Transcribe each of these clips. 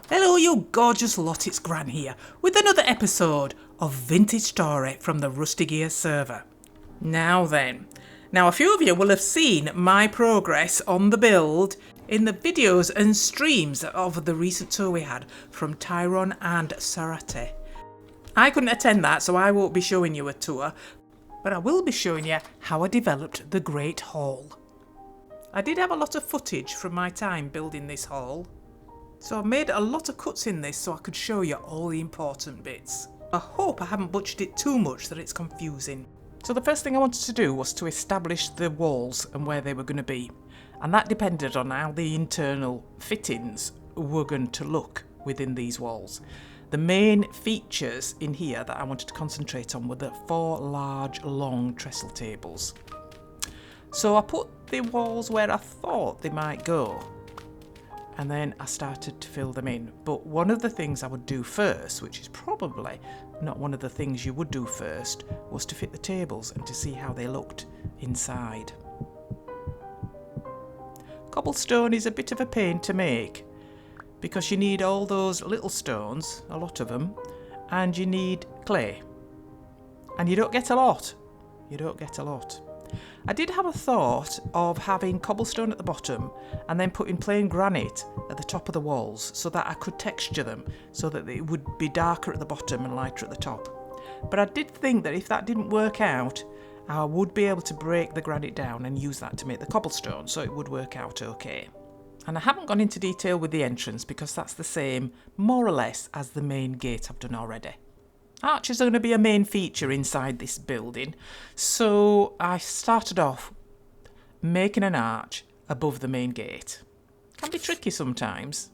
Hello you gorgeous lot, it's Gran here with another episode of Vintage Story from the Rusty Gear server. Now then, a few of you will have seen my progress on the build in the videos and streams of the recent tour we had from Tyrone and Sarate. I couldn't attend that, so I won't be showing you a tour, but I will be showing you how I developed the Great Hall. I did have a lot of footage from my time building this hall, so I made a lot of cuts in this so I could show you all the important bits. I hope I haven't butchered it too much that it's confusing. So the first thing I wanted to do was to establish the walls and where they were going to be, and that depended on how the internal fittings were going to look within these walls. The main features in here that I wanted to concentrate on were the 4 large long trestle tables. So I put the walls where I thought they might go, and then I started to fill them in. But one of the things I would do first, which is probably not one of the things you would do first, was to fit the tables and to see how they looked inside. Cobblestone is a bit of a pain to make because you need all those little stones, a lot of them, and you need clay. And you don't get a lot. I did have a thought of having cobblestone at the bottom and then putting plain granite at the top of the walls so that I could texture them so that it would be darker at the bottom and lighter at the top. But I did think that if that didn't work out, I would be able to break the granite down and use that to make the cobblestone, so it would work out okay. And I haven't gone into detail with the entrance because that's the same, more or less, as the main gate I've done already. Arches are going to be a main feature inside this building, so I started off making an arch above the main gate. Can be tricky sometimes,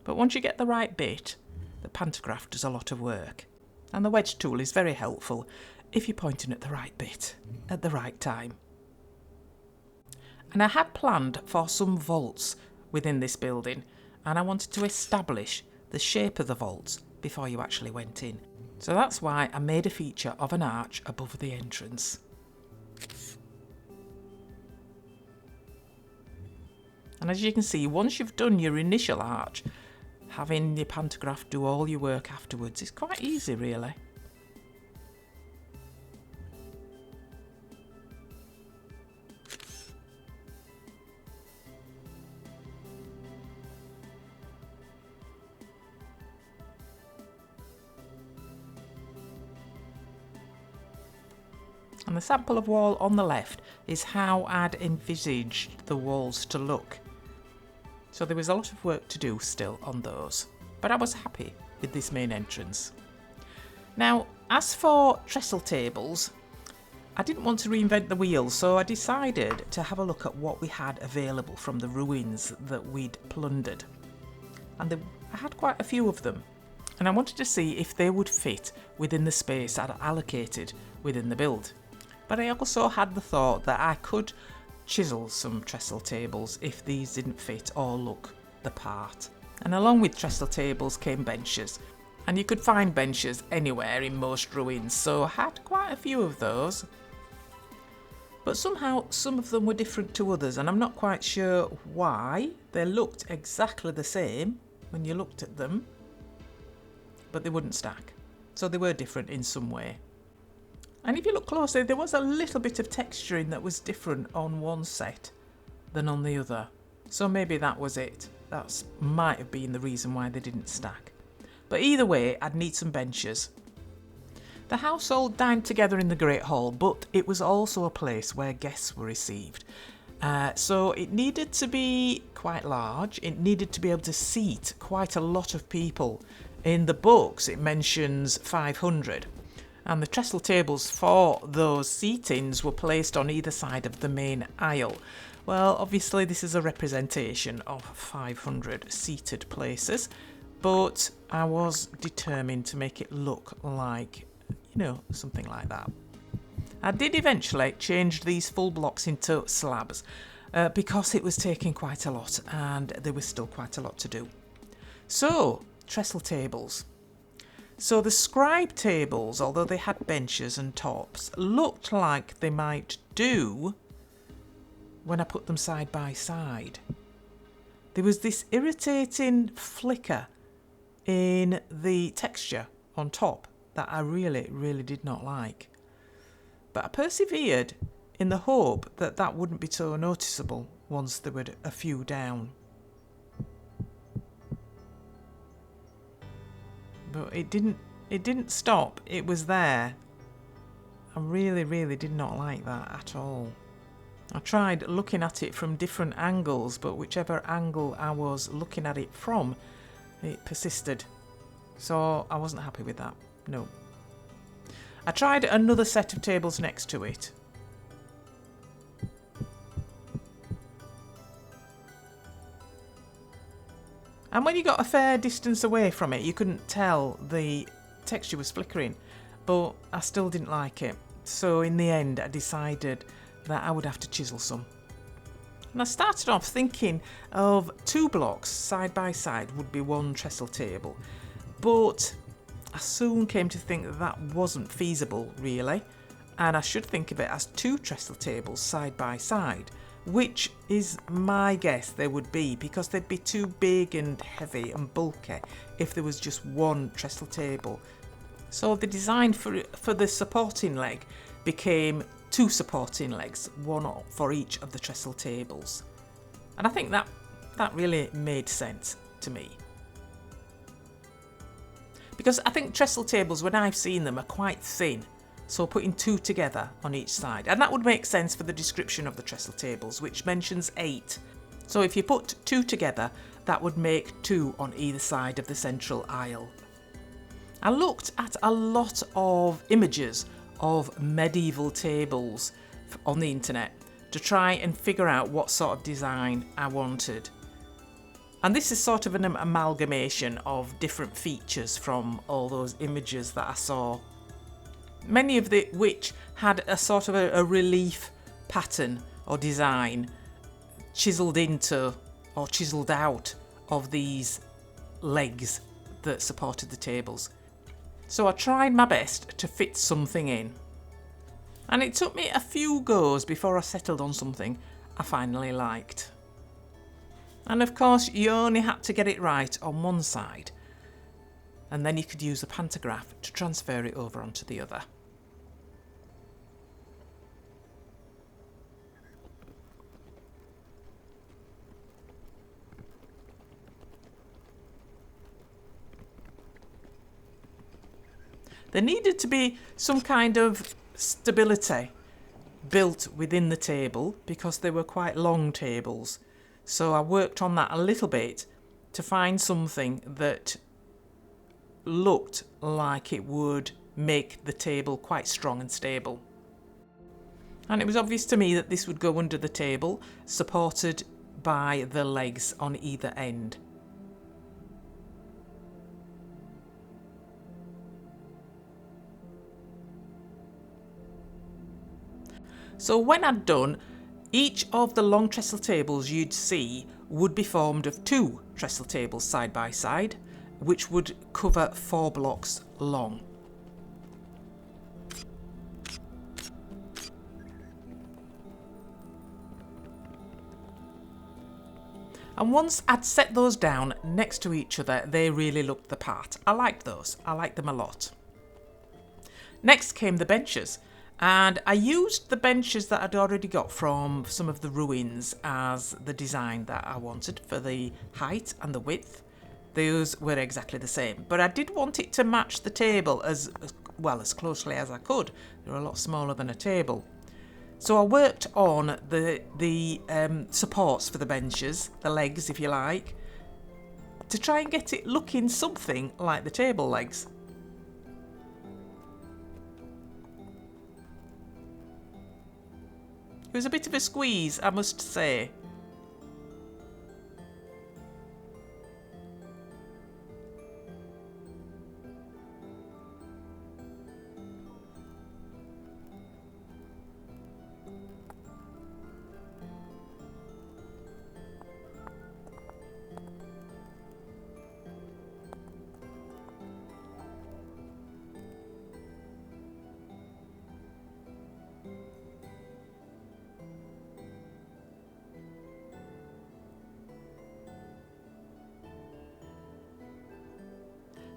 but once you get the right bit, the pantograph does a lot of work, and the wedge tool is very helpful if you're pointing at the right bit at the right time. And I had planned for some vaults within this building, and I wanted to establish the shape of the vaults before you actually went in. So that's why I made a feature of an arch above the entrance. And as you can see, once you've done your initial arch, having your pantograph do all your work afterwards is quite easy, really. And the sample of wall on the left is how I'd envisaged the walls to look. So there was a lot of work to do still on those, but I was happy with this main entrance. Now, as for trestle tables, I didn't want to reinvent the wheel, so I decided to have a look at what we had available from the ruins that we'd plundered. And I had quite a few of them, and I wanted to see if they would fit within the space I'd allocated within the build. But I also had the thought that I could chisel some trestle tables if these didn't fit or look the part. And along with trestle tables came benches. And you could find benches anywhere in most ruins, so I had quite a few of those. But somehow some of them were different to others, and I'm not quite sure why. They looked exactly the same when you looked at them, but they wouldn't stack. So they were different in some way. And if you look closely, there was a little bit of texturing that was different on one set than on the other. So maybe that was it. That might have been the reason why they didn't stack. But either way, I'd need some benches. The household dined together in the Great Hall, but it was also a place where guests were received. So it needed to be quite large. It needed to be able to seat quite a lot of people. In the books, it mentions 500. And the trestle tables for those seatings were placed on either side of the main aisle. Well, obviously this is a representation of 500 seated places, but I was determined to make it look like, something like that. I did eventually change these full blocks into slabs because it was taking quite a lot and there was still quite a lot to do. So, trestle tables. So the scribe tables, although they had benches and tops, looked like they might do when I put them side by side. there was this irritating flicker in the texture on top that I really, really did not like. But I persevered in the hope that that wouldn't be so noticeable once there were a few down. But it didn't stop. It was there. I really, really did not like that at all. I tried looking at it from different angles, but whichever angle I was looking at it from, it persisted. So I wasn't happy with that. No. I tried another set of tables next to it. And when you got a fair distance away from it, you couldn't tell the texture was flickering, but I still didn't like it. So in the end, I decided that I would have to chisel some. And I started off thinking of 2 blocks side by side would be one trestle table, but I soon came to think that that wasn't feasible really, and I should think of it as 2 trestle tables side by side, which is my guess they would be, because they'd be too big and heavy and bulky if there was just one trestle table. So the design for the supporting leg became 2 supporting legs, one for each of the trestle tables. And I think that really made sense to me. Because I think trestle tables, when I've seen them, are quite thin. So putting 2 together on each side. And that would make sense for the description of the trestle tables, which mentions 8. So if you put 2 together, that would make 2 on either side of the central aisle. I looked at a lot of images of medieval tables on the internet to try and figure out what sort of design I wanted. And this is sort of an amalgamation of different features from all those images that I saw. Many of which had a sort of a relief pattern or design chiselled into or chiselled out of these legs that supported the tables. So I tried my best to fit something in. And it took me a few goes before I settled on something I finally liked. And of course, you only had to get it right on one side, and then you could use a pantograph to transfer it over onto the other. There needed to be some kind of stability built within the table because they were quite long tables. So I worked on that a little bit to find something that looked like it would make the table quite strong and stable. And it was obvious to me that this would go under the table, supported by the legs on either end. So when I'd done, each of the long trestle tables you'd see would be formed of 2 trestle tables side by side, which would cover 4 blocks long. And once I'd set those down next to each other, they really looked the part. I liked those. I liked them a lot. Next came the benches. And I used the benches that I'd already got from some of the ruins as the design that I wanted for the height and the width. Those were exactly the same. But I did want it to match the table as closely as I could. They were a lot smaller than a table. So I worked on the supports for the benches, the legs if you like, to try and get it looking something like the table legs. It was a bit of a squeeze, I must say.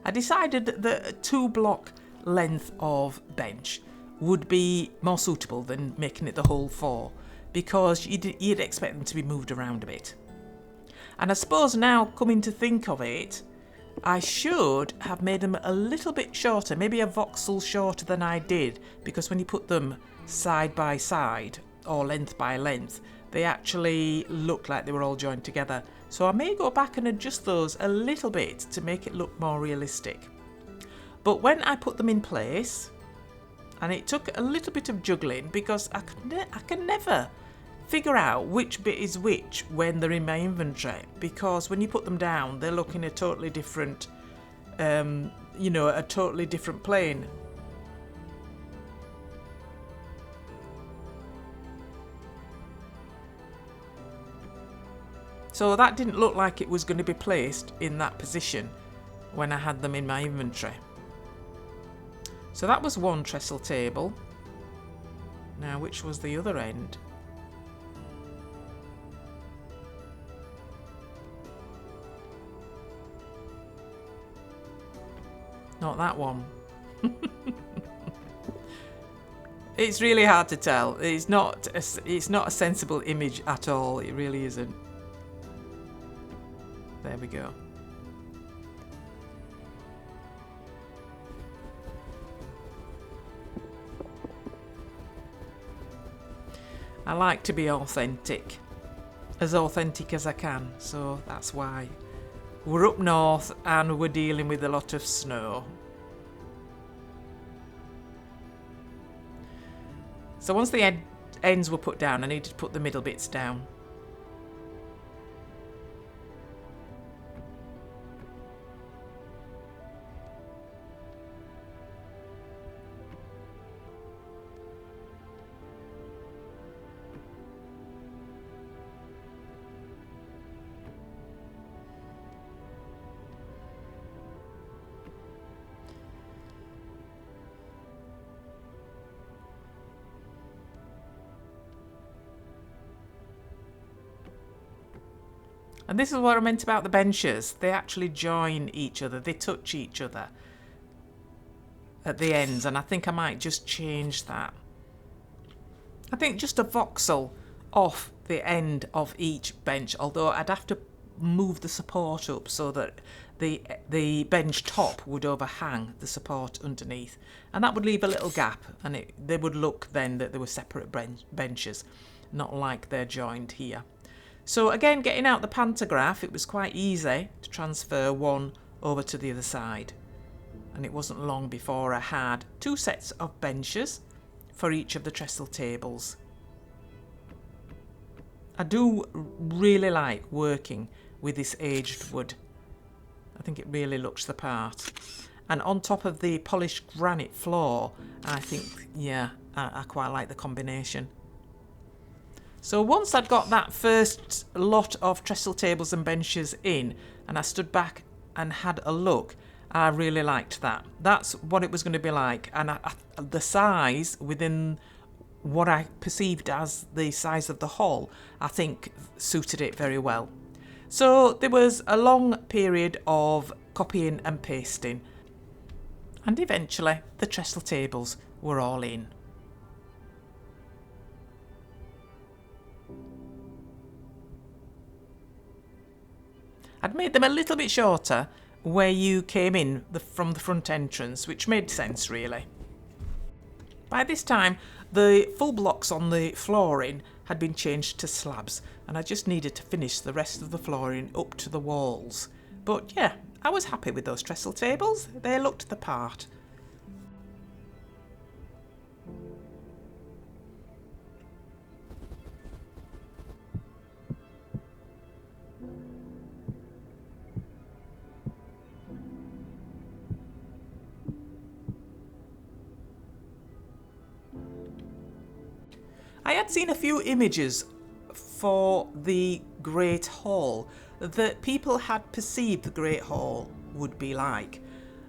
I decided that a 2-block length of bench would be more suitable than making it the whole 4, because you'd expect them to be moved around a bit. And I suppose now, coming to think of it, I should have made them a little bit shorter, maybe a voxel shorter than I did, because when you put them side by side or length by length, they actually look like they were all joined together. So I may go back and adjust those a little bit to make it look more realistic. But when I put them in place, and it took a little bit of juggling because I can never figure out which bit is which when they're in my inventory, because when you put them down, they look in a totally different, a totally different plane. So that didn't look like it was going to be placed in that position when I had them in my inventory. So that was one trestle table. Now, which was the other end? Not that one. It's really hard to tell. It's not a sensible image at all. It really isn't. There we go. I like to be authentic as I can, so that's why. We're up north and we're dealing with a lot of snow. So once the ends were put down, I needed to put the middle bits down. And this is what I meant about the benches. They actually join each other. They touch each other at the ends. And I think I might just change that. I think just a voxel off the end of each bench. Although I'd have to move the support up so that the bench top would overhang the support underneath. And that would leave a little gap. And they would look then that they were separate benches. Not like they're joined here. So again, getting out the pantograph, it was quite easy to transfer one over to the other side. And it wasn't long before I had 2 sets of benches for each of the trestle tables. I do really like working with this aged wood. I think it really looks the part. And on top of the polished granite floor, I think, yeah, I quite like the combination. So once I'd got that first lot of trestle tables and benches in, and I stood back and had a look, I really liked that. That's what it was going to be like. And the size within what I perceived as the size of the hall, I think suited it very well. So there was a long period of copying and pasting. And eventually the trestle tables were all in. I'd made them a little bit shorter where you came in from the front entrance, which made sense really. By this time, the full blocks on the flooring had been changed to slabs, and I just needed to finish the rest of the flooring up to the walls. But yeah, I was happy with those trestle tables. They looked the part. I had seen a few images for the Great Hall that people had perceived the Great Hall would be like.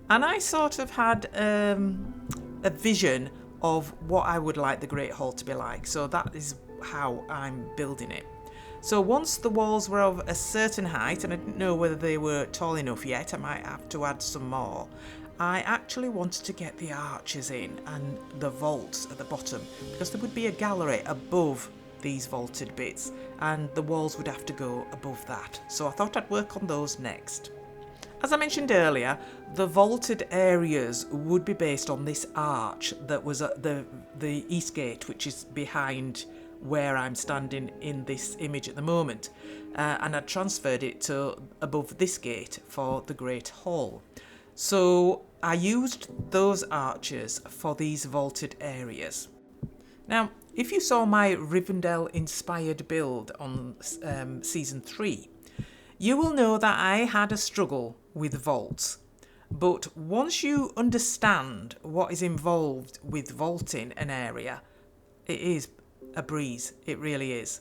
And I sort of had a vision of what I would like the Great Hall to be like. So that is how I'm building it. So once the walls were of a certain height, and I didn't know whether they were tall enough yet, I might have to add some more, I actually wanted to get the arches in and the vaults at the bottom, because there would be a gallery above these vaulted bits and the walls would have to go above that. So I thought I'd work on those next. As I mentioned earlier, the vaulted areas would be based on this arch that was at the east gate, which is behind where I'm standing in this image at the moment, and I transferred it to above this gate for the Great Hall. So I used those arches for these vaulted areas. Now, if you saw my Rivendell inspired build on season 3, you will know that I had a struggle with vaults. But once you understand what is involved with vaulting an area, it is a breeze. It really is.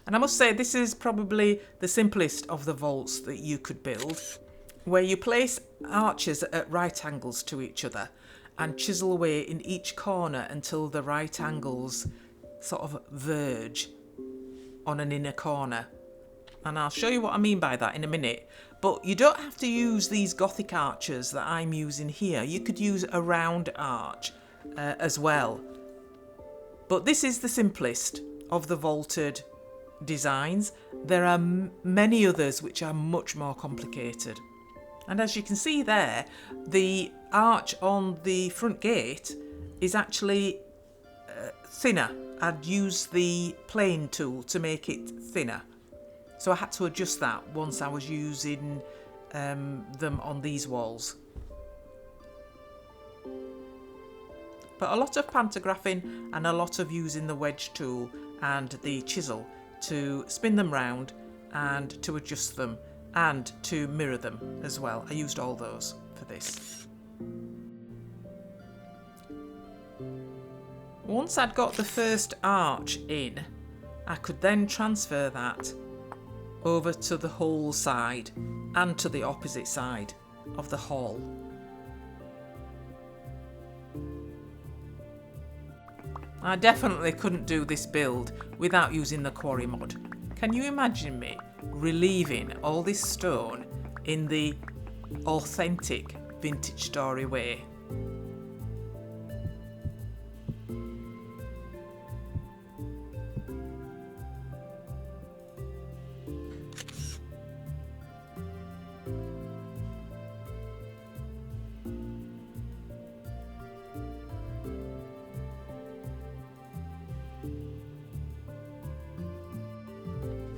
And I must say, this is probably the simplest of the vaults that you could build, where you place arches at right angles to each other and chisel away in each corner until the right angles sort of verge on an inner corner. And I'll show you what I mean by that in a minute. But you don't have to use these Gothic arches that I'm using here. You could use a round arch as well. But this is the simplest of the vaulted designs. There are many others which are much more complicated. And as you can see there, the arch on the front gate is actually thinner. I'd used the plane tool to make it thinner. So I had to adjust that once I was using them on these walls. But a lot of pantographing and a lot of using the wedge tool and the chisel to spin them round and to adjust them and to mirror them as well. I used all those for this. Once I'd got the first arch in, I could then transfer that over to the whole side and to the opposite side of the hall. I definitely couldn't do this build without using the quarry mod. Can you imagine me relieving all this stone in the authentic vintage story way?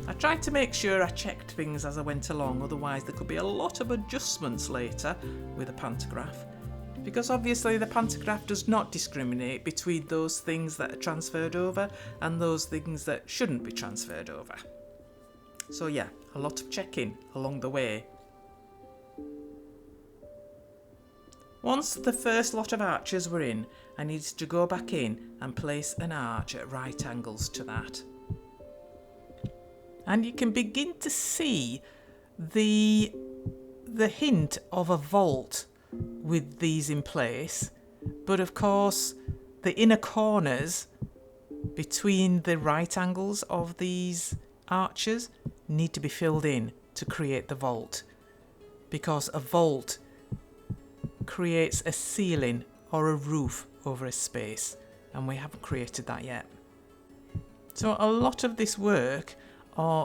I tried to make sure I checked things as I went along, otherwise there could be a lot of adjustments later with a pantograph, because obviously the pantograph does not discriminate between those things that are transferred over and those things that shouldn't be transferred over. So yeah, a lot of checking along the way. Once the first lot of arches were in, I needed to go back in and place an arch at right angles to that. And you can begin to see the hint of a vault with these in place. But of course, the inner corners between the right angles of these arches need to be filled in to create the vault. Because a vault creates a ceiling or a roof over a space, and we haven't created that yet. So a lot of this work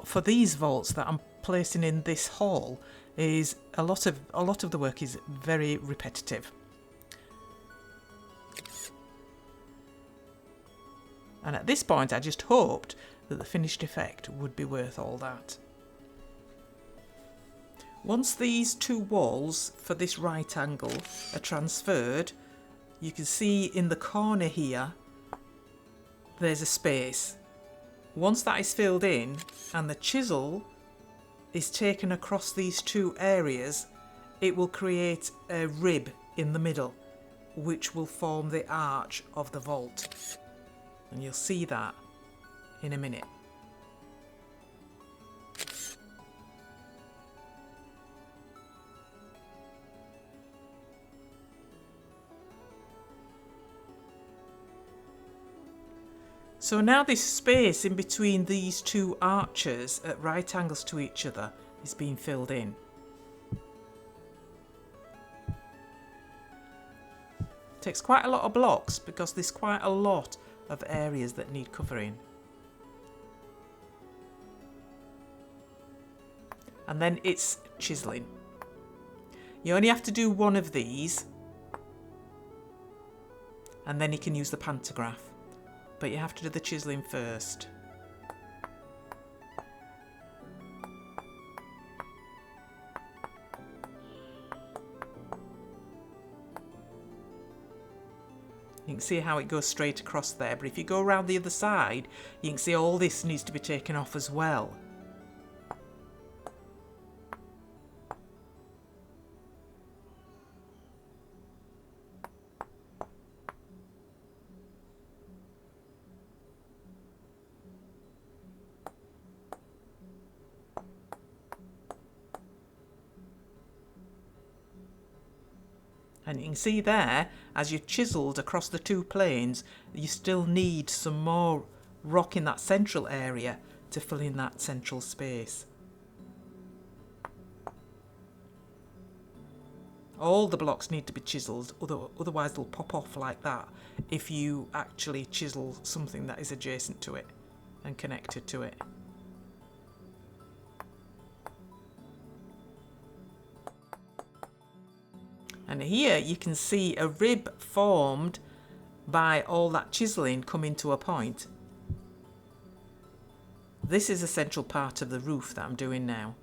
for these vaults that I'm placing in this hall is a lot of the work is very repetitive. And at this point I just hoped that the finished effect would be worth all that. Once these two walls for this right angle are transferred, you can see in the corner here there's a space. Once that is filled in and the chisel is taken across these two areas, it will create a rib in the middle, which will form the arch of the vault. And you'll see that in a minute. So now this space in between these two arches at right angles to each other is being filled in. Takes quite a lot of blocks because there's quite a lot of areas that need covering. And then it's chiselling. You only have to do one of these and then you can use the pantograph. But you have to do the chiselling first. You can see how it goes straight across there, but if you go around the other side, you can see all this needs to be taken off as well. And you can see there, as you've chiselled across the two planes, you still need some more rock in that central area to fill in that central space. All the blocks need to be chiselled, otherwise they'll pop off like that if you actually chisel something that is adjacent to it and connected to it. And here you can see a rib formed by all that chiselling coming to a point. This is a central part of the roof that I'm doing now.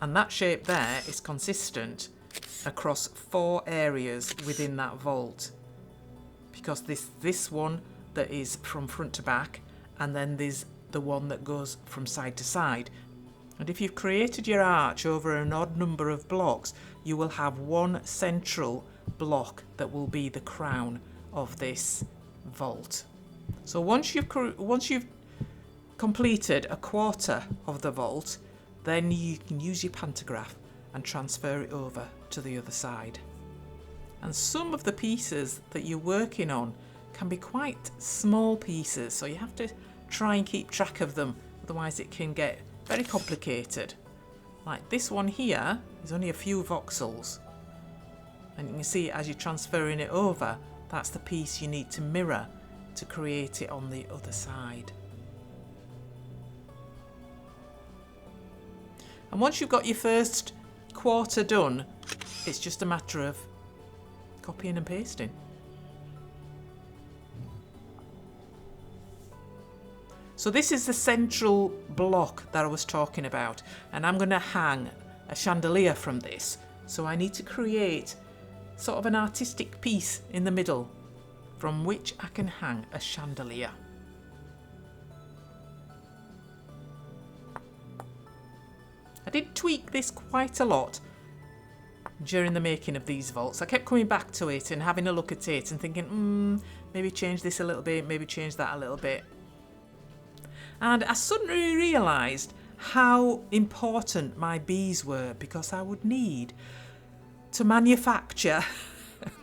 And that shape there is consistent across 4 areas within that vault. Because this one that is from front to back, and then there's the one that goes from side to side. And if you've created your arch over an odd number of blocks, you will have one central block that will be the crown of this vault. So once you've completed a quarter of the vault, then you can use your pantograph and transfer it over to the other side. And some of the pieces that you're working on can be quite small pieces, so you have to try and keep track of them, otherwise it can get very complicated. Like this one here is only a few voxels, and you can see as you're transferring it over, that's the piece you need to mirror to create it on the other side. And once you've got your first quarter done, it's just a matter of copying and pasting. So this is the central block that I was talking about, and I'm going to hang a chandelier from this. So I need to create sort of an artistic piece in the middle from which I can hang a chandelier. I did tweak this quite a lot during the making of these vaults. I kept coming back to it and having a look at it and thinking, maybe change this a little bit, maybe change that a little bit. And I suddenly realised how important my bees were, because I would need to manufacture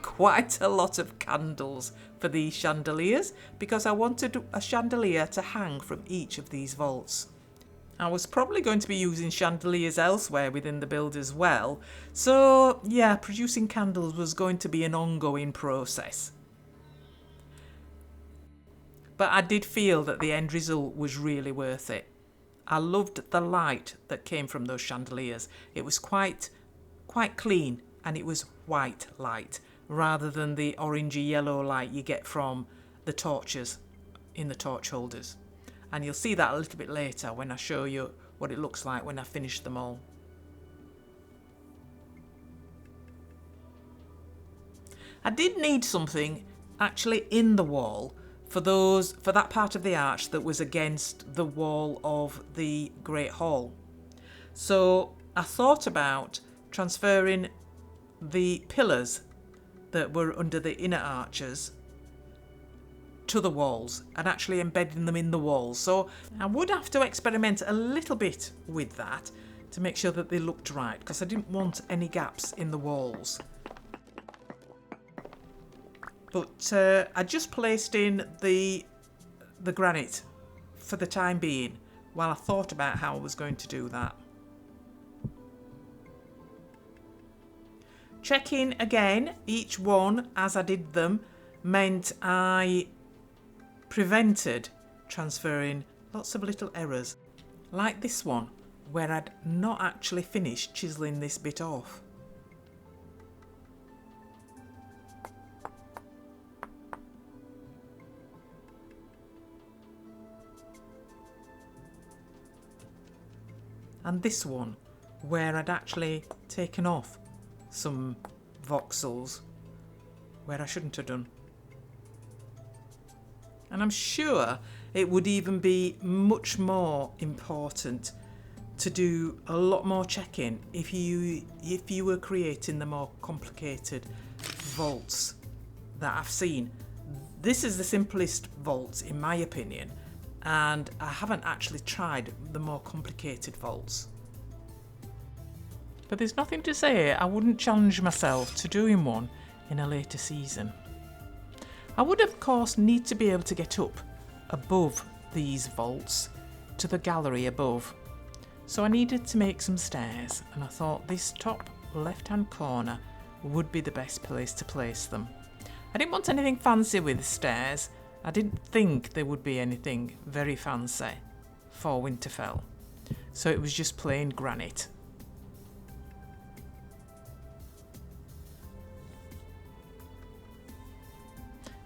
quite a lot of candles for these chandeliers, because I wanted a chandelier to hang from each of these vaults. I was probably going to be using chandeliers elsewhere within the build as well, so yeah, producing candles was going to be an ongoing process. But I did feel that the end result was really worth it. I loved the light that came from those chandeliers. It was quite clean, and it was white light rather than the orangey yellow light you get from the torches in the torch holders. And you'll see that a little bit later when I show you what it looks like when I finish them all. I did need something actually in the wall for that part of the arch that was against the wall of the Great Hall. So I thought about transferring the pillars that were under the inner arches to the walls and actually embedding them in the walls. So I would have to experiment a little bit with that to make sure that they looked right, because I didn't want any gaps in the walls. But I just placed in the granite for the time being while I thought about how I was going to do that. Checking again each one as I did them meant I prevented transferring lots of little errors, like this one where I'd not actually finished chiselling this bit off. And this one where I'd actually taken off some voxels where I shouldn't have done. And I'm sure it would even be much more important to do a lot more checking if you were creating the more complicated vaults that I've seen. This is the simplest vault in my opinion, and I haven't actually tried the more complicated vaults. But there's nothing to say I wouldn't challenge myself to doing one in a later season. I would of course need to be able to get up above these vaults to the gallery above. So I needed to make some stairs, and I thought this top left hand corner would be the best place to place them. I didn't want anything fancy with stairs. I didn't think there would be anything very fancy for Winterfell. So it was just plain granite.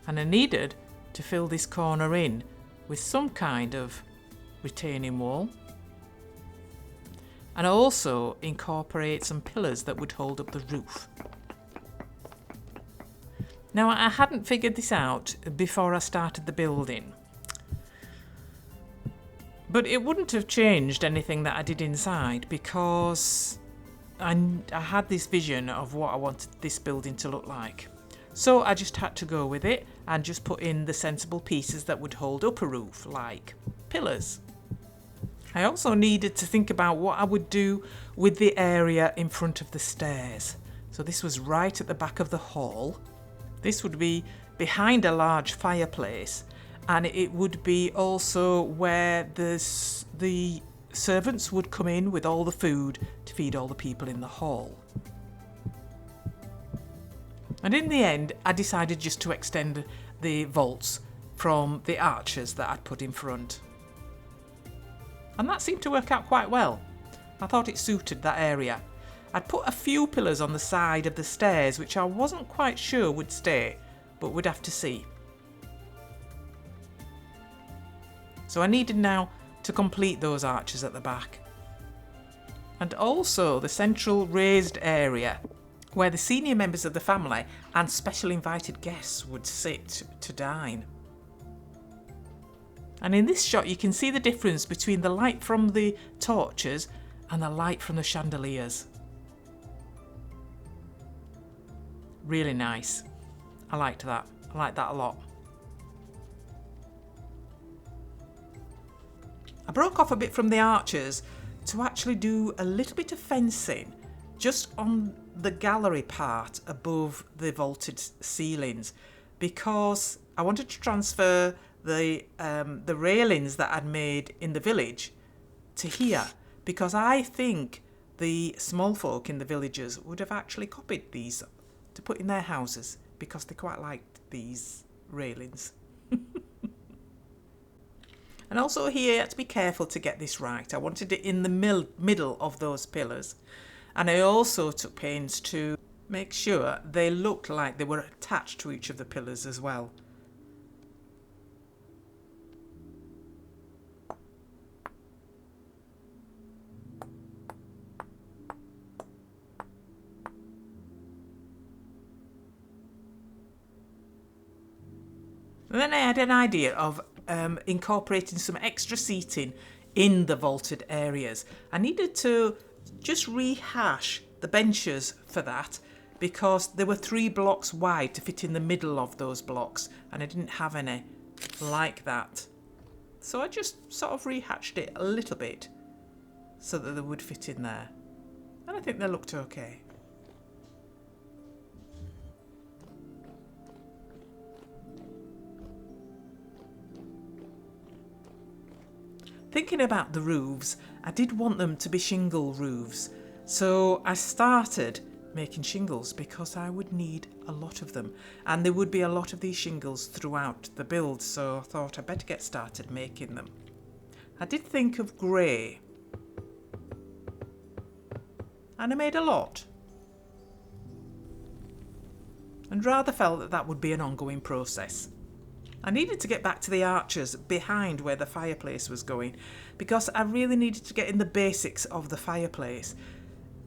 And I needed to fill this corner in with some kind of retaining wall, and also incorporate some pillars that would hold up the roof. Now, I hadn't figured this out before I started the building, but it wouldn't have changed anything that I did inside, because I had this vision of what I wanted this building to look like. So I just had to go with it and just put in the sensible pieces that would hold up a roof, like pillars. I also needed to think about what I would do with the area in front of the stairs. So this was right at the back of the hall. This would be behind a large fireplace, and it would be also where the servants would come in with all the food to feed all the people in the hall. And in the end, I decided just to extend the vaults from the archers that I'd put in front. And that seemed to work out quite well. I thought it suited that area. I'd put a few pillars on the side of the stairs, which I wasn't quite sure would stay, but we'd have to see. So I needed now to complete those arches at the back. And also the central raised area, where the senior members of the family and special invited guests would sit to dine. And in this shot you can see the difference between the light from the torches and the light from the chandeliers. Really nice. I liked that. I liked that a lot. I broke off a bit from the arches to actually do a little bit of fencing just on the gallery part above the vaulted ceilings, because I wanted to transfer the railings that I'd made in the village to here, because I think the small folk in the villages would have actually copied these to put in their houses, because they quite liked these railings. And also here, you have to be careful to get this right. I wanted it in the middle of those pillars. And I also took pains to make sure they looked like they were attached to each of the pillars as well. And then I had an idea of incorporating some extra seating in the vaulted areas. I needed to just rehash the benches for that, because there were 3 blocks wide to fit in the middle of those blocks, and I didn't have any like that. So I just sort of rehashed it a little bit so that they would fit in there. And I think they looked okay. thinking about the roofs, I did want them to be shingle roofs. So I started making shingles because I would need a lot of them. And there would be a lot of these shingles throughout the build, so I thought I'd better get started making them. I did think of grey. And I made a lot. And rather felt that that would be an ongoing process. I needed to get back to the archers behind where the fireplace was going because I really needed to get in the basics of the fireplace.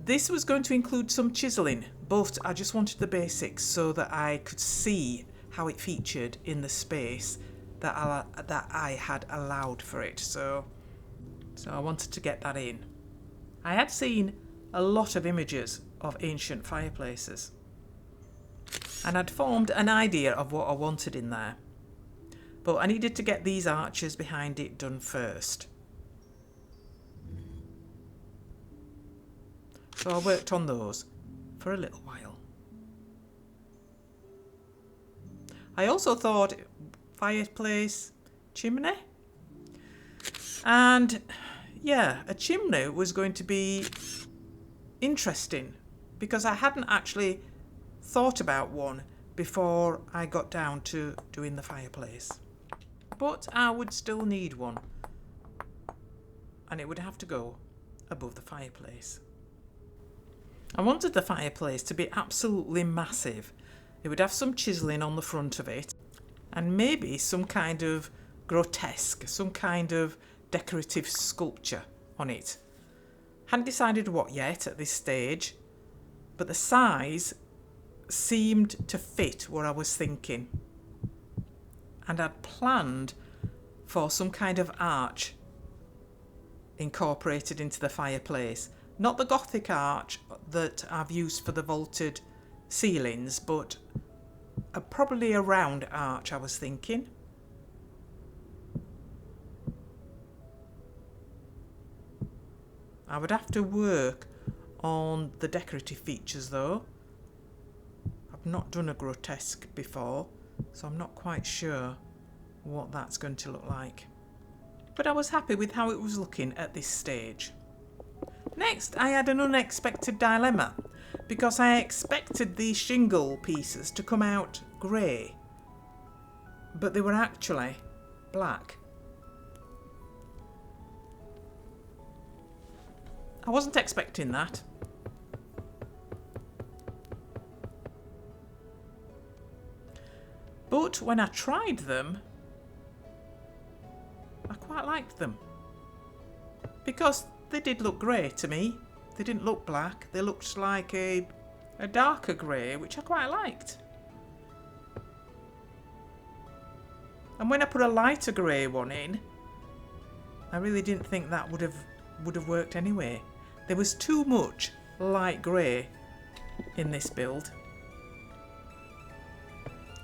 This was going to include some chiselling, but I just wanted the basics so that I could see how it featured in the space that I had allowed for it. So I wanted to get that in. I had seen a lot of images of ancient fireplaces and I'd formed an idea of what I wanted in there. But I needed to get these arches behind it done first. So I worked on those for a little while. I also thought fireplace, chimney. And yeah, a chimney was going to be interesting because I hadn't actually thought about one before I got down to doing the fireplace. But I would still need one, and it would have to go above the fireplace. I wanted the fireplace to be absolutely massive. It would have some chiselling on the front of it, and maybe some kind of grotesque, some kind of decorative sculpture on it. Hadn't decided what yet at this stage, but the size seemed to fit what I was thinking. And I'd planned for some kind of arch incorporated into the fireplace. Not the Gothic arch that I've used for the vaulted ceilings, but probably a round arch I was thinking. I would have to work on the decorative features though. I've not done a grotesque before, so I'm not quite sure what that's going to look like. But I was happy with how it was looking at this stage. Next, I had an unexpected dilemma because I expected these shingle pieces to come out grey, but they were actually black. I wasn't expecting that. But when I tried them, I quite liked them. Because they did look grey to me. They didn't look black. They looked like a darker grey, which I quite liked. And when I put a lighter grey one in, I really didn't think that would have worked anyway. There was too much light grey in this build.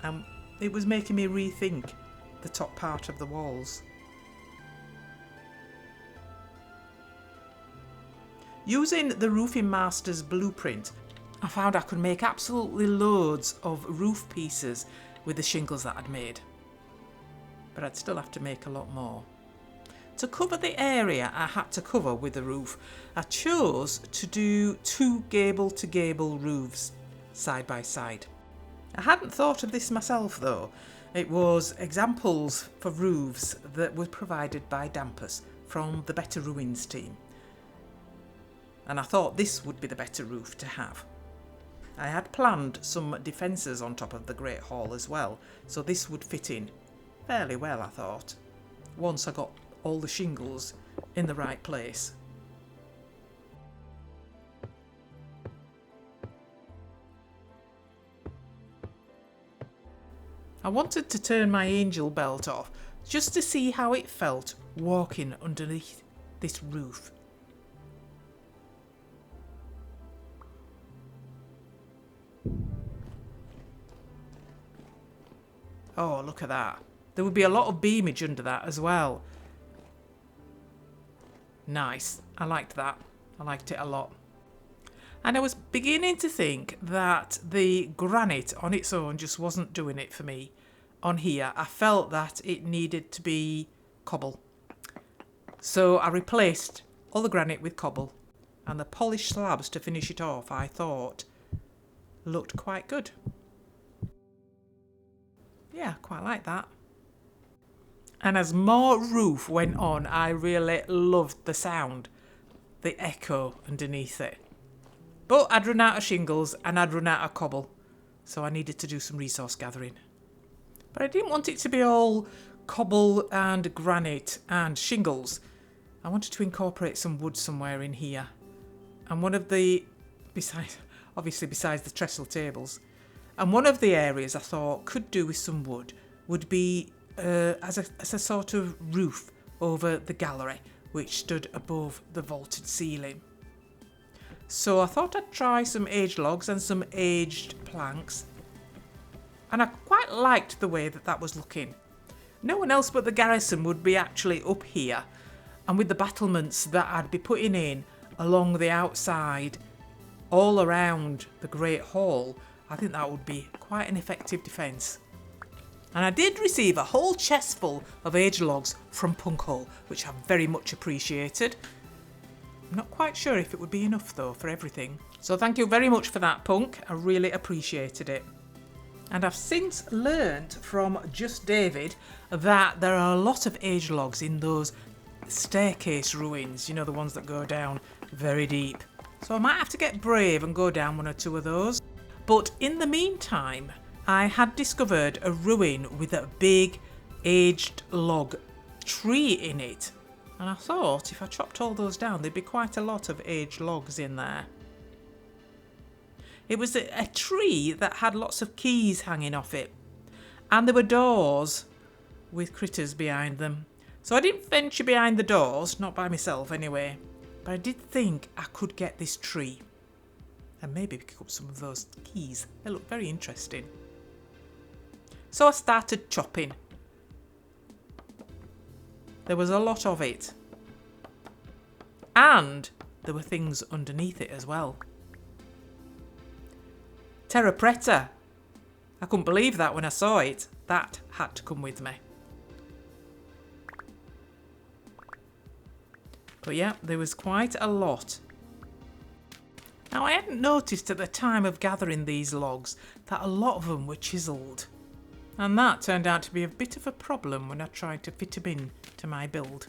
And it was making me rethink the top part of the walls. Using the Roofing Master's blueprint, I found I could make absolutely loads of roof pieces with the shingles that I'd made. But I'd still have to make a lot more. To cover the area I had to cover with the roof, I chose to do 2 gable-to-gable roofs side by side. I hadn't thought of this myself though. It was examples for roofs that were provided by Dampers from the BetterRuins team. And I thought this would be the better roof to have. I had planned some defences on top of the Great Hall as well, so this would fit in fairly well, I thought, once I got all the shingles in the right place. I wanted to turn my angel belt off just to see how it felt walking underneath this roof. Oh, look at that. There would be a lot of beamage under that as well. Nice. I liked that. I liked it a lot. And I was beginning to think that the granite on its own just wasn't doing it for me on here. I felt that it needed to be cobble. So I replaced all the granite with cobble, and the polished slabs to finish it off, I thought, looked quite good. Yeah, quite like that. And as more roof went on, I really loved the sound, the echo underneath it. But I'd run out of shingles and I'd run out of cobble, so I needed to do some resource gathering. But I didn't want it to be all cobble and granite and shingles. I wanted to incorporate some wood somewhere in here. And one of the, besides the trestle tables, and one of the areas I thought could do with some wood would be as a sort of roof over the gallery, which stood above the vaulted ceiling. So I thought I'd try some aged logs and some aged planks, and I quite liked the way that was looking. No one else but the garrison would be actually up here, and with the battlements that I'd be putting in along the outside, all around the Great Hall, I think that would be quite an effective defence. And I did receive a whole chest full of aged logs from Punkhole, which I very much appreciated. I'm not quite sure if it would be enough though for everything. So thank you very much for that, Punk. I really appreciated it. And I've since learnt from Just David that there are a lot of aged logs in those staircase ruins, you know, the ones that go down very deep. So I might have to get brave and go down one or two of those. But in the meantime, I had discovered a ruin with a big aged log tree in it. And I thought if I chopped all those down, there'd be quite a lot of aged logs in there. It was a tree that had lots of keys hanging off it. And there were doors with critters behind them. So I didn't venture behind the doors, not by myself anyway. But I did think I could get this tree. And maybe pick up some of those keys. They look very interesting. So I started chopping. There was a lot of it. And there were things underneath it as well. Terra Preta. I couldn't believe that when I saw it. That had to come with me. But yeah, there was quite a lot. Now I hadn't noticed at the time of gathering these logs that a lot of them were chiselled. And that turned out to be a bit of a problem when I tried to fit them in to my build.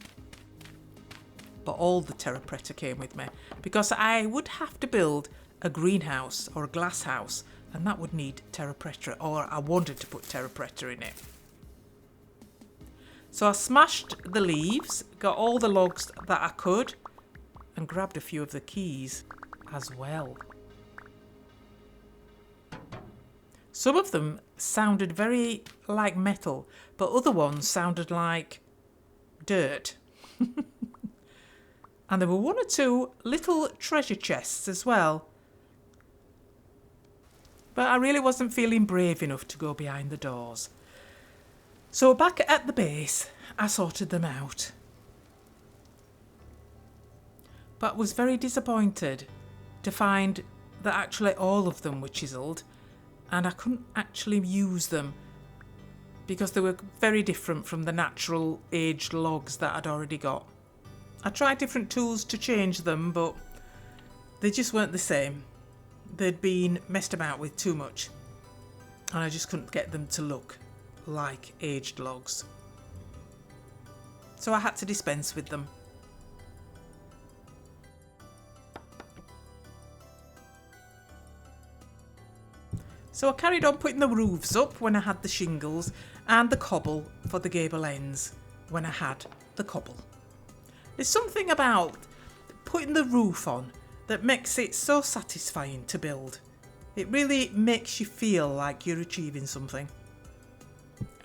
But all the Terra Preta came with me, because I would have to build a greenhouse or a glass house, and that would need Terra Preta, or I wanted to put Terra Preta in it. So I smashed the leaves, got all the logs that I could, and grabbed a few of the keys as well. Some of them sounded very like metal, but other ones sounded like dirt. And there were one or two little treasure chests as well. But I really wasn't feeling brave enough to go behind the doors. So back at the base, I sorted them out. But was very disappointed to find that actually all of them were chiselled, and I couldn't actually use them because they were very different from the natural aged logs that I'd already got. I tried different tools to change them, but they just weren't the same. They'd been messed about with too much, and I just couldn't get them to look like aged logs. So I had to dispense with them. So I carried on putting the roofs up when I had the shingles, and the cobble for the gable ends when I had the cobble. There's something about putting the roof on that makes it so satisfying to build. It really makes you feel like you're achieving something.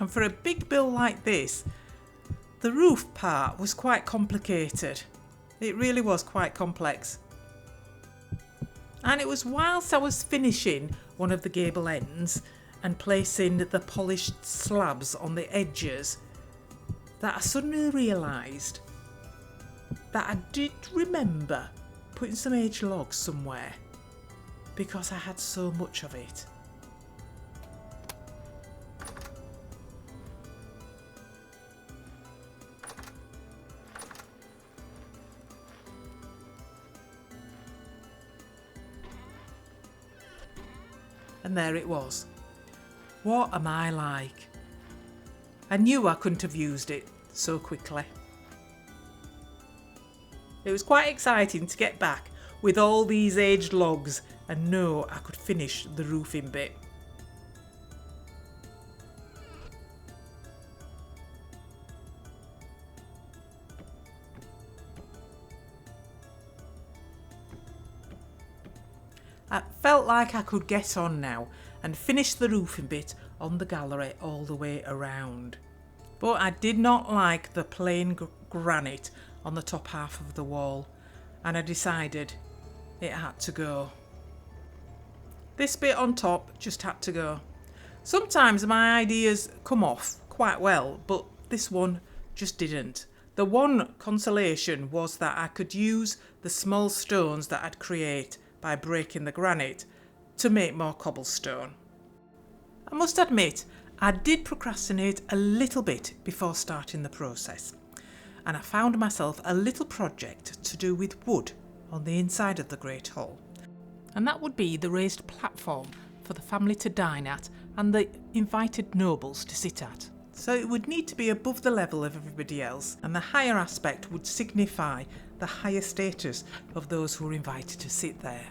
And for a big build like this, the roof part was quite complicated. It really was quite complex. And it was whilst I was finishing one of the gable ends and placing the polished slabs on the edges that I suddenly realised that I did remember putting some aged logs somewhere because I had so much of it. And there it was. What am I like? I knew I couldn't have used it so quickly. It was quite exciting to get back with all these aged logs and know I could finish the roofing bit. I felt like I could get on now and finish the roofing bit on the gallery all the way around. But I did not like the plain granite on the top half of the wall, and I decided it had to go. This bit on top just had to go. Sometimes my ideas come off quite well, but this one just didn't. The one consolation was that I could use the small stones that I'd create by breaking the granite to make more cobblestone. I must admit, I did procrastinate a little bit before starting the process, and I found myself a little project to do with wood on the inside of the Great Hall, and that would be the raised platform for the family to dine at and the invited nobles to sit at. So it would need to be above the level of everybody else, and the higher aspect would signify the higher status of those who were invited to sit there.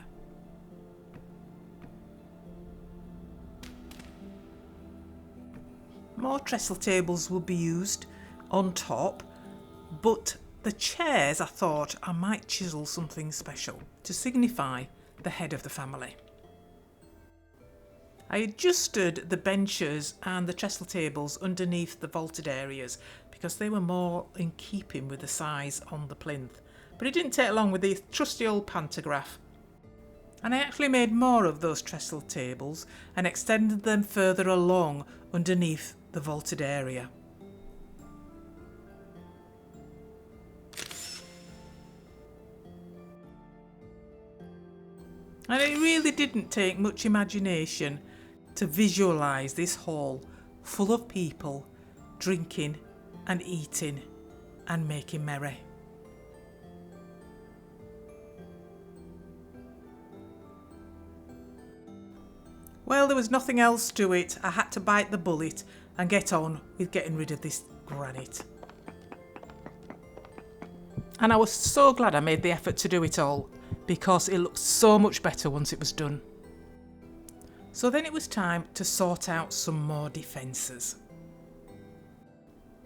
More trestle tables will be used on top, but the chairs I thought I might chisel something special to signify the head of the family. I adjusted the benches and the trestle tables underneath the vaulted areas because they were more in keeping with the size on the plinth, but it didn't take long with the trusty old pantograph. And I actually made more of those trestle tables and extended them further along underneath the vaulted area. And it really didn't take much imagination to visualise this hall full of people drinking and eating and making merry. Well, there was nothing else to it. I had to bite the bullet and get on with getting rid of this granite. And I was so glad I made the effort to do it all, because it looked so much better once it was done. So then it was time to sort out some more defences.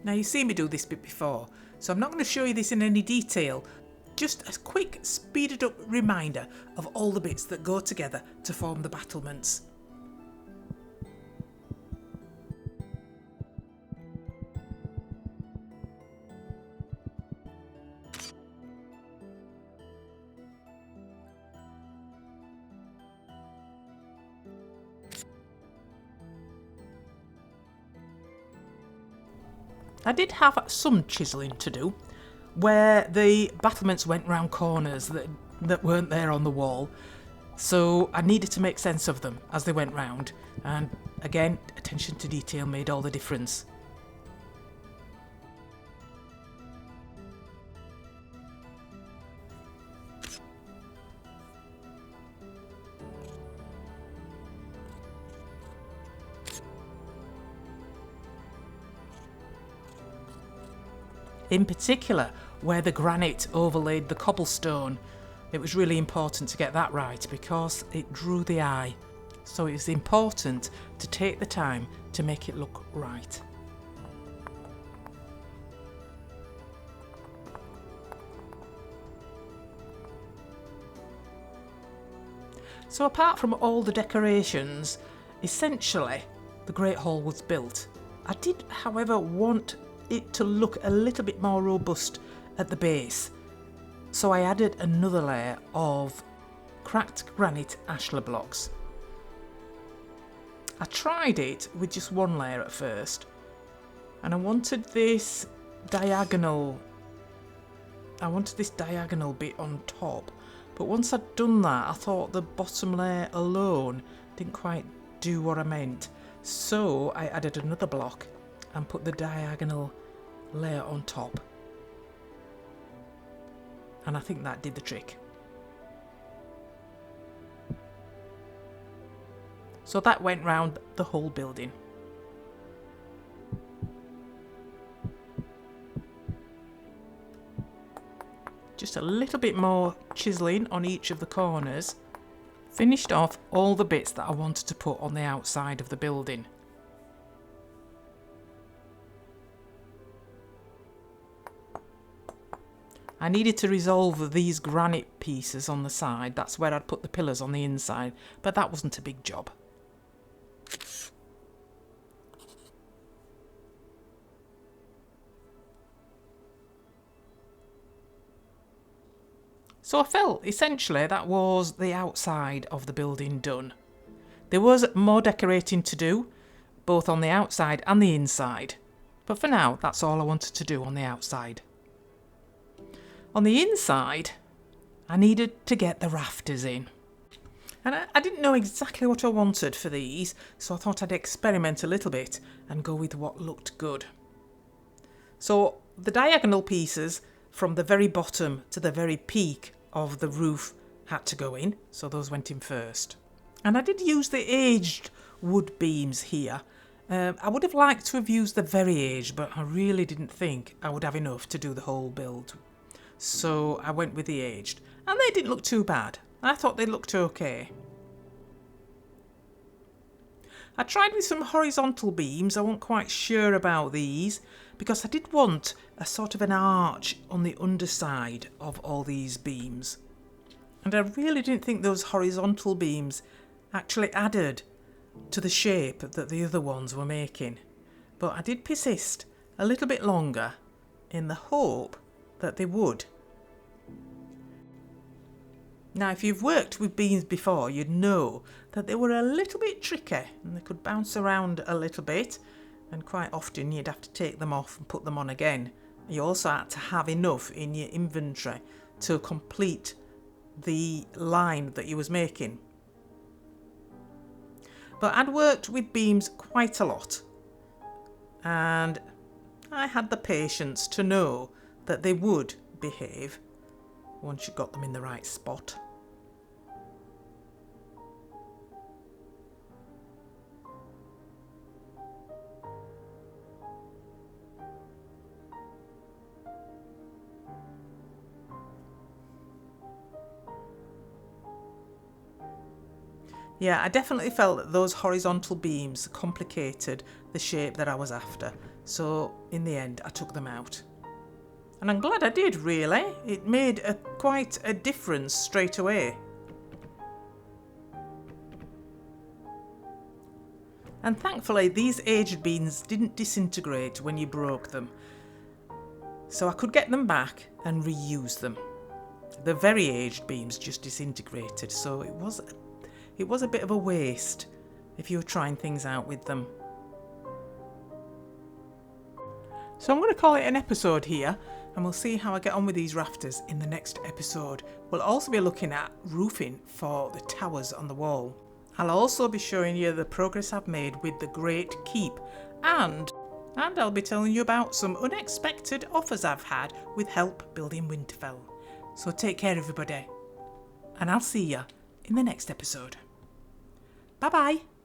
Now you've seen me do this bit before, so I'm not going to show you this in any detail, just a quick speeded up reminder of all the bits that go together to form the battlements. I did have some chiselling to do, where the battlements went round corners that weren't there on the wall, so I needed to make sense of them as they went round, and again, attention to detail made all the difference. In particular, where the granite overlaid the cobblestone, it was really important to get that right because it drew the eye. So it was important to take the time to make it look right. So apart from all the decorations, essentially the Great Hall was built. I did, however, want it to look a little bit more robust at the base, so I added another layer of cracked granite ashlar blocks. I tried it with just one layer at first, and I wanted this diagonal bit on top, but once I'd done that I thought the bottom layer alone didn't quite do what I meant, so I added another block and put the diagonal layer on top, and I think that did the trick. So that went round the whole building. Just a little bit more chiselling on each of the corners. Finished off all the bits that I wanted to put on the outside of the building. I needed to resolve these granite pieces on the side. That's where I'd put the pillars on the inside, but that wasn't a big job. So I felt essentially that was the outside of the building done. There was more decorating to do, both on the outside and the inside. But for now, that's all I wanted to do on the outside. On the inside, I needed to get the rafters in. And I didn't know exactly what I wanted for these, so I thought I'd experiment a little bit and go with what looked good. So the diagonal pieces from the very bottom to the very peak of the roof had to go in, so those went in first. And I did use the aged wood beams here. I would have liked to have used the very aged, but I really didn't think I would have enough to do the whole build. So I went with the aged, and they didn't look too bad. I thought they looked okay. I tried with some horizontal beams. I wasn't quite sure about these because I did want a sort of an arch on the underside of all these beams. And I really didn't think those horizontal beams actually added to the shape that the other ones were making. But I did persist a little bit longer in the hope that they would. Now, if you've worked with beams before, you'd know that they were a little bit tricky and they could bounce around a little bit, and quite often you'd have to take them off and put them on again. You also had to have enough in your inventory to complete the line that you was making. But I'd worked with beams quite a lot, and I had the patience to know that they would behave once you got them in the right spot. Yeah, I definitely felt that those horizontal beams complicated the shape that I was after, so in the end I took them out. And I'm glad I did, really. It made quite a difference straight away. And thankfully these aged beams didn't disintegrate when you broke them, so I could get them back and reuse them. The very aged beams just disintegrated, so it was a bit of a waste if you were trying things out with them. So I'm going to call it an episode here, and we'll see how I get on with these rafters in the next episode. We'll also be looking at roofing for the towers on the wall. I'll also be showing you the progress I've made with the Great Keep, and I'll be telling you about some unexpected offers I've had with help building Winterfell. So take care, everybody, and I'll see you in the next episode. Bye bye.